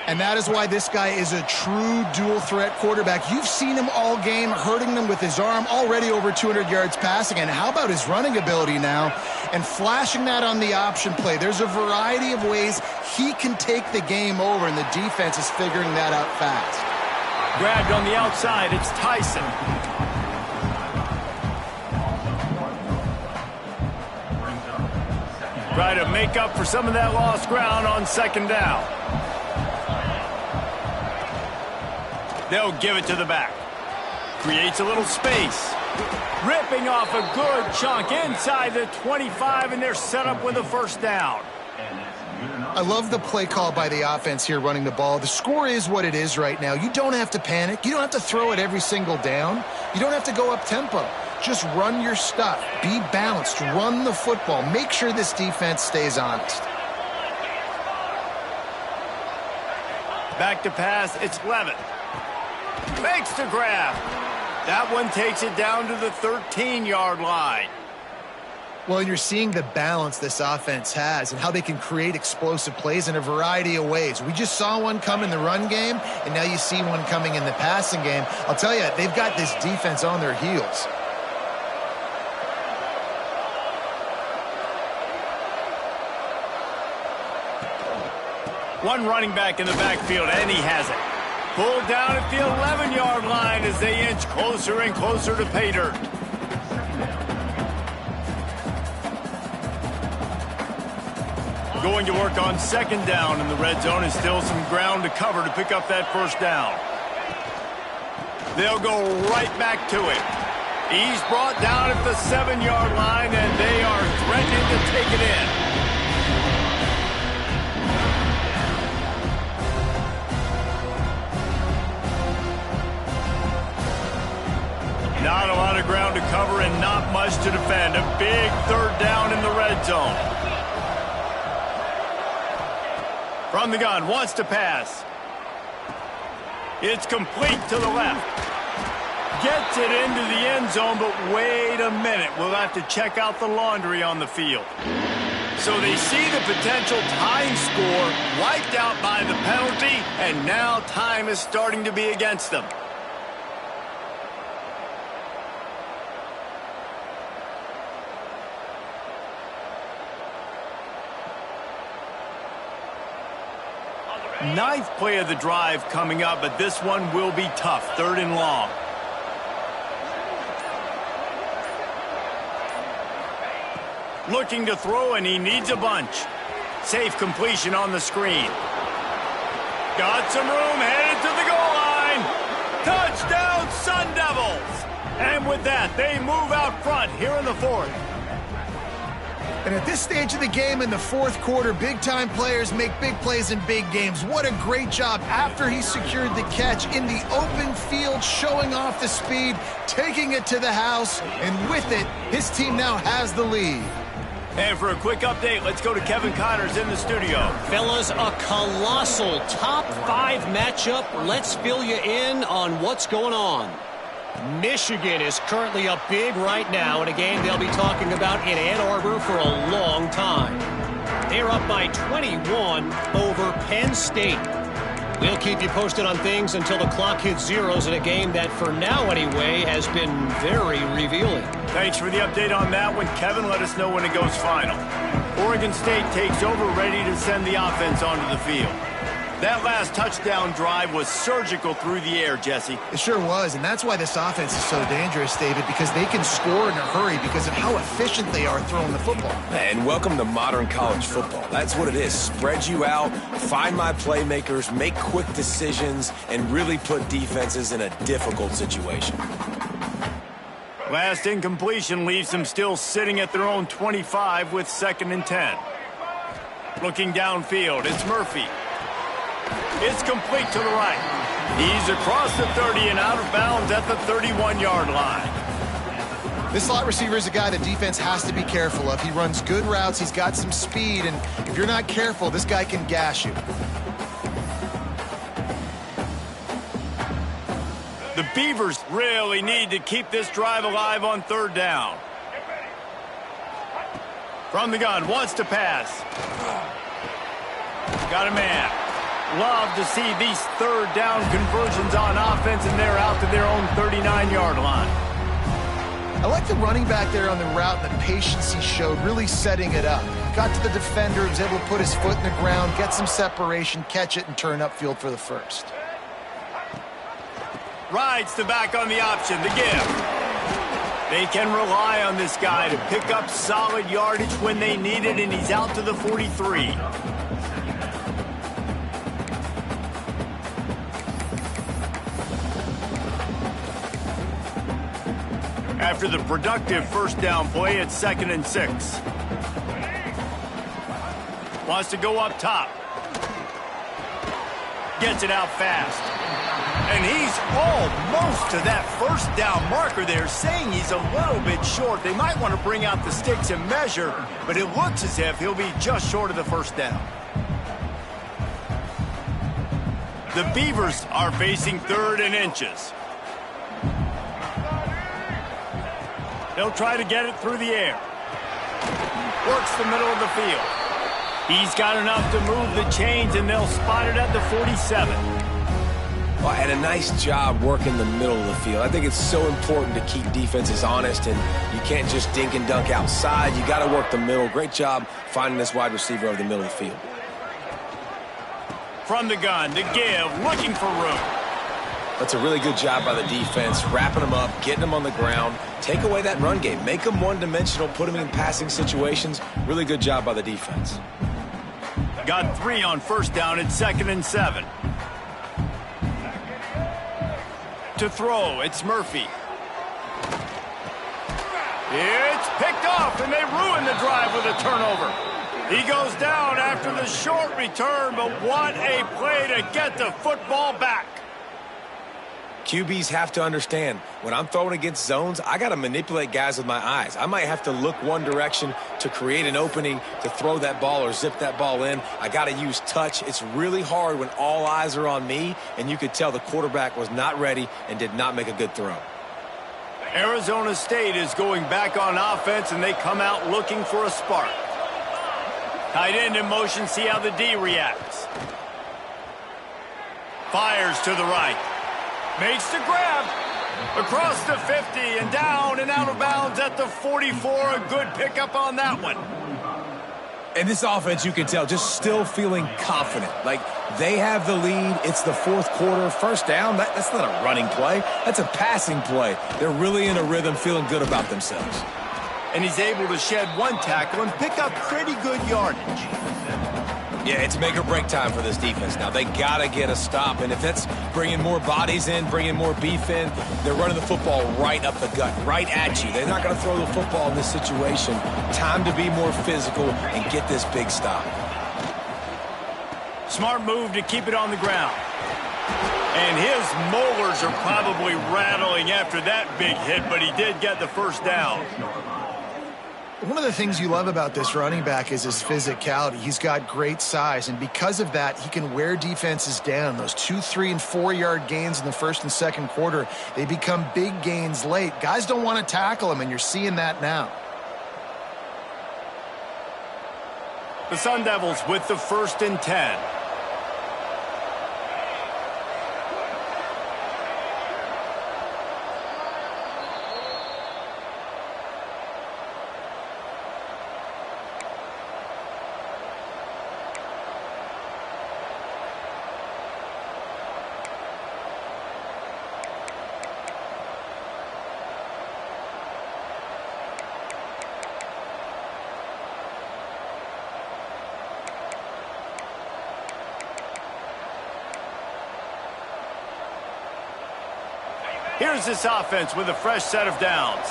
And that is why this guy is a true dual-threat quarterback. You've seen him all game, hurting them with his arm, already over 200 yards passing. And how about his running ability now? And flashing that on the option play. There's a variety of ways he can take the game over, and the defense is figuring that out fast. Grabbed on the outside, it's Tyson. Try to make up for some of that lost ground on 2nd down. They'll give it to the back. Creates a little space. Ripping off a good chunk inside the 25, and they're set up with a 1st down. I love the play call by the offense here running the ball. The score is what it is right now. You don't have to panic. You don't have to throw it every single down. You don't have to go up tempo. Just run your stuff. Be balanced. Run the football. Make sure this defense stays honest. Back to pass, it's Levin. Makes the grab. That one takes it down to the 13-yard line. Well, you're seeing the balance this offense has and how they can create explosive plays in a variety of ways. We just saw one come in the run game, and now you see one coming in the passing game. I'll tell you, they've got this defense on their heels. One running back in the backfield, and he has it. Pulled down at the 11-yard line as they inch closer and closer to pay dirt. Going to work on 2nd down in the red zone, and still some ground to cover to pick up that 1st down. They'll go right back to it. He's brought down at the 7-yard line, and they are threatening to take it in. Not a lot of ground to cover and not much to defend. A big 3rd down in the red zone. From the gun, wants to pass. It's complete to the left. Gets it into the end zone, but wait a minute. We'll have to check out the laundry on the field. So they see the potential tying score wiped out by the penalty, and now time is starting to be against them. Ninth play of the drive coming up, but this one will be tough. 3rd and long. Looking to throw, and he needs a bunch. Safe completion on the screen. Got some room, headed to the goal line. Touchdown, Sun Devils! And with that, they move out front here in the 4th. And at this stage of the game in the 4th quarter, big-time players make big plays in big games. What a great job after he secured the catch in the open field, showing off the speed, taking it to the house, and with it, his team now has the lead. And for a quick update, let's go to Kevin Connors in the studio. Fellas, a colossal top 5 matchup. Let's fill you in on what's going on. Michigan is currently up big right now in a game they'll be talking about in Ann Arbor for a long time. They're up by 21 over Penn State. We'll keep you posted on things until the clock hits zeros in a game that, for now anyway, has been very revealing. Thanks for the update on that one, Kevin. Let us know when it goes final. Oregon State takes over, ready to send the offense onto the field. That last touchdown drive was surgical through the air, Jesse. It sure was, and that's why this offense is so dangerous, David, because they can score in a hurry because of how efficient they are throwing the football. And welcome to modern college football. That's what it is. Spread you out, find my playmakers, make quick decisions, and really put defenses in a difficult situation. Last incompletion leaves them still sitting at their own 25 with 2nd and 10. Looking downfield, it's Murphy. It's complete to the right. He's across the 30 and out of bounds at the 31-yard line. This slot receiver is a guy the defense has to be careful of. He runs good routes, he's got some speed, and if you're not careful, this guy can gash you. The Beavers really need to keep this drive alive on 3rd down. From the gun, wants to pass. Got a man. Love to see these 3rd down conversions on offense, and they're out to their own 39-yard line. I like the running back there on the route and the patience he showed, really setting it up. Got to the defender, was able to put his foot in the ground, get some separation, catch it, and turn upfield for the 1st. Rides the back on the option, the give. They can rely on this guy to pick up solid yardage when they need it, and he's out to the 43. After the productive 1st down play, it's 2nd and 6. Wants to go up top. Gets it out fast. And he's almost to that 1st down marker there, saying he's a little bit short. They might want to bring out the sticks and measure, but it looks as if he'll be just short of the 1st down. The Beavers are facing 3rd and inches. They'll try to get it through the air. Works the middle of the field. He's got enough to move the chains, and they'll spot it at the 47. Well, and a nice job working the middle of the field. I think it's so important to keep defenses honest, and you can't just dink and dunk outside. You got to work the middle. Great job finding this wide receiver over the middle of the field. From the gun, the give, looking for room. That's a really good job by the defense, wrapping them up, getting them on the ground. Take away that run game. Make them one-dimensional, put them in passing situations. Really good job by the defense. Got 3 on 1st down at 2nd and 7. To throw, it's Murphy. It's picked off, and they ruin the drive with a turnover. He goes down after the short return, but what a play to get the football back. QBs have to understand, when I'm throwing against zones, I got to manipulate guys with my eyes. I might have to look one direction to create an opening to throw that ball or zip that ball in. I got to use touch. It's really hard when all eyes are on me, and you could tell the quarterback was not ready and did not make a good throw. Arizona State is going back on offense, and they come out looking for a spark. Tight end in motion, see how the D reacts. Fires to the right. Makes the grab. Across the 50 and down and out of bounds at the 44. A good pickup on that one. And this offense, you can tell, just still feeling confident. Like, they have the lead. It's the fourth quarter. First down, that's not a running play. That's a passing play. They're really in a rhythm, feeling good about themselves. And he's able to shed one tackle and pick up pretty good yardage. Yeah, it's make or break time for this defense now. They got to get a stop, and if that's bringing more bodies in, bringing more beef in, they're running the football right up the gut, right at you. They're not going to throw the football in this situation. Time to be more physical and get this big stop. Smart move to keep it on the ground. And his molars are probably rattling after that big hit, but he did get the first down. One of the things you love about this running back is his physicality. He's got great size, and because of that, he can wear defenses down. Those 2, 3, and 4-yard gains in the first and second quarter, they become big gains late. Guys don't want to tackle him, and you're seeing that now. The Sun Devils with the 1st and 10. Here's this offense with a fresh set of downs.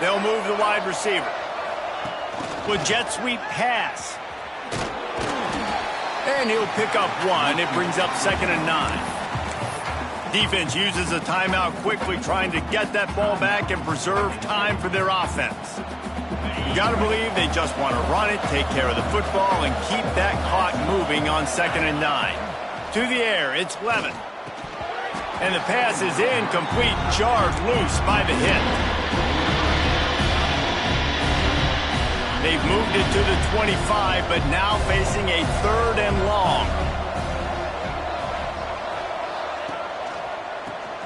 They'll move the wide receiver. With jet sweep pass. And he'll pick up one. It brings up 2nd and 9. Defense uses a timeout quickly, trying to get that ball back and preserve time for their offense. You got to believe they just want to run it, take care of the football, and keep that clock moving on 2nd and 9. To the air, it's Levin. And the pass is incomplete, jarred loose by the hit. They've moved it to the 25, but now facing a 3rd and long.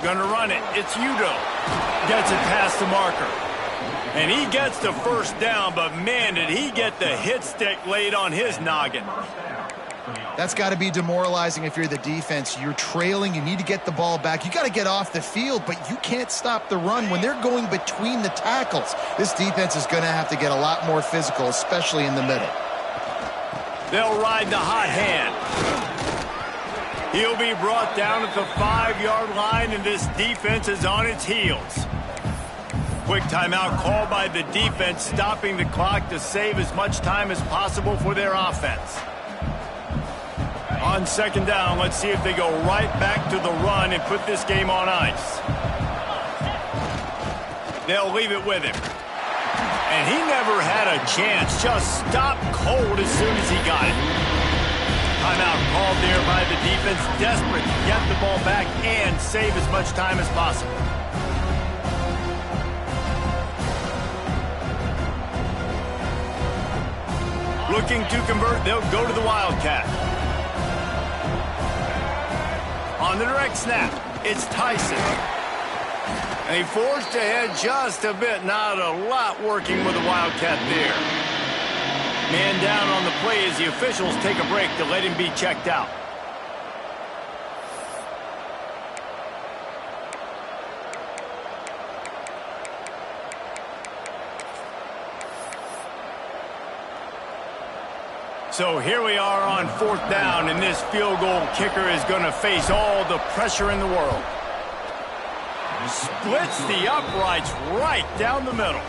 Gonna run it. It's Udo. Gets it past the marker. And he gets the first down, but man, did he get the hit stick laid on his noggin. That's got to be demoralizing if you're the defense. You're trailing. You need to get the ball back. You got to get off the field, but you can't stop the run when they're going between the tackles. This defense is going to have to get a lot more physical, especially in the middle. They'll ride the hot hand. He'll be brought down at the 5-yard line, and this defense is on its heels. Quick timeout called by the defense, stopping the clock to save as much time as possible for their offense. On 2nd down, let's see if they go right back to the run and put this game on ice. They'll leave it with him. And he never had a chance. Just stopped cold as soon as he got it. Timeout called there by the defense, desperate to get the ball back and save as much time as possible. Looking to convert, they'll go to the Wildcat. On the direct snap, it's Tyson. And he forced ahead just a bit. Not a lot working with the Wildcat there. Man down on the play as the officials take a break to let him be checked out. So here we are on 4th down, and this field goal kicker is going to face all the pressure in the world. Splits the uprights right down the middle.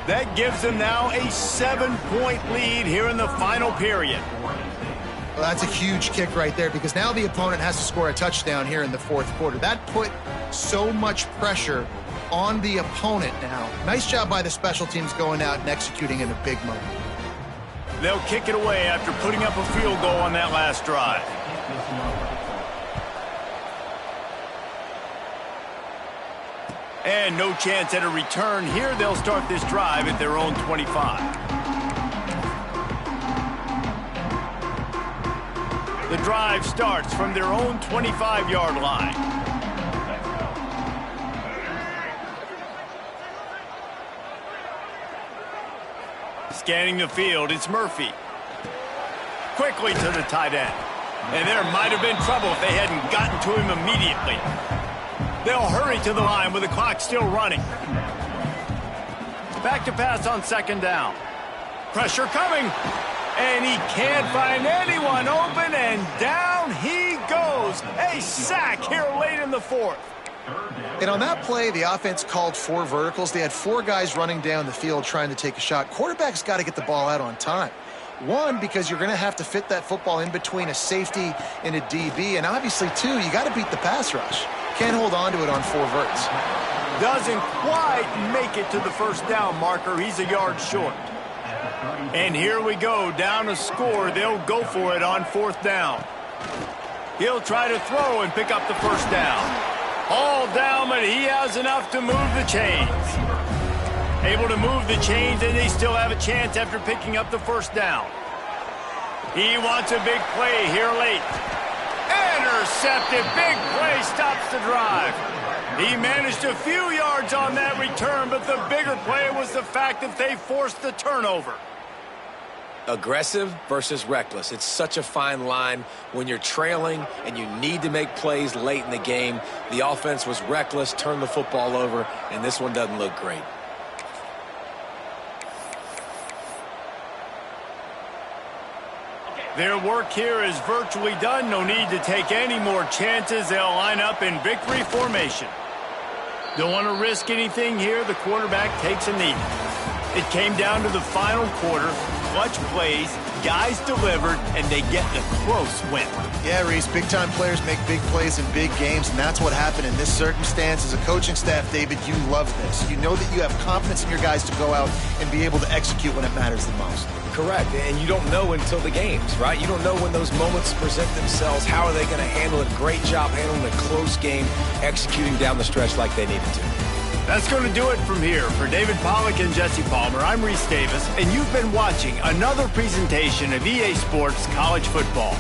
That gives them now a 7-point lead here in the final period. Well, that's a huge kick right there, because now the opponent has to score a touchdown here in the 4th quarter. That put so much pressure on the opponent now. Nice job by the special teams going out and executing in a big moment. They'll kick it away after putting up a field goal on that last drive. And no chance at a return here. They'll start this drive at their own 25. The drive starts from their own 25-yard line. Scanning the field, it's Murphy. Quickly to the tight end. And there might have been trouble if they hadn't gotten to him immediately. They'll hurry to the line with the clock still running. Back to pass on second down. Pressure coming. And he can't find anyone open, and down he goes. A sack here late in the fourth. And on that play, the offense called 4 verticals. They had 4 guys running down the field trying to take a shot. Quarterback's got to get the ball out on time. 1, because you're going to have to fit that football in between a safety and a DB. And obviously, 2, you got to beat the pass rush. Can't hold on to it on 4 verts. Doesn't quite make it to the first down marker. He's a yard short. And here we go, down a score. They'll go for it on 4th down. He'll try to throw and pick up the first down. All down, but he has enough to move the chains. Able to move the chains, and they still have a chance after picking up the first down. He wants a big play here late. Intercepted. Big play stops the drive. He managed a few yards on that return, but the bigger play was the fact that they forced the turnover. Aggressive versus reckless. It's such a fine line when you're trailing and you need to make plays late in the game. The offense was reckless, turned the football over, and this one doesn't look great. Their work here is virtually done. No need to take any more chances. They'll line up in victory formation. Don't want to risk anything here. The quarterback takes a knee. It came down to the final quarter. Clutch plays, guys delivered, and they get the close win. Yeah, Reese, big-time players make big plays in big games, and that's what happened in this circumstance. As a coaching staff, David, you love this. You know that you have confidence in your guys to go out and be able to execute when it matters the most. Correct, and you don't know until the games, right? You don't know when those moments present themselves. How are they going to handle it? Great job handling a close game, executing down the stretch like they needed to. That's going to do it from here. For David Pollack and Jesse Palmer, I'm Reese Davis, and you've been watching another presentation of EA Sports College Football.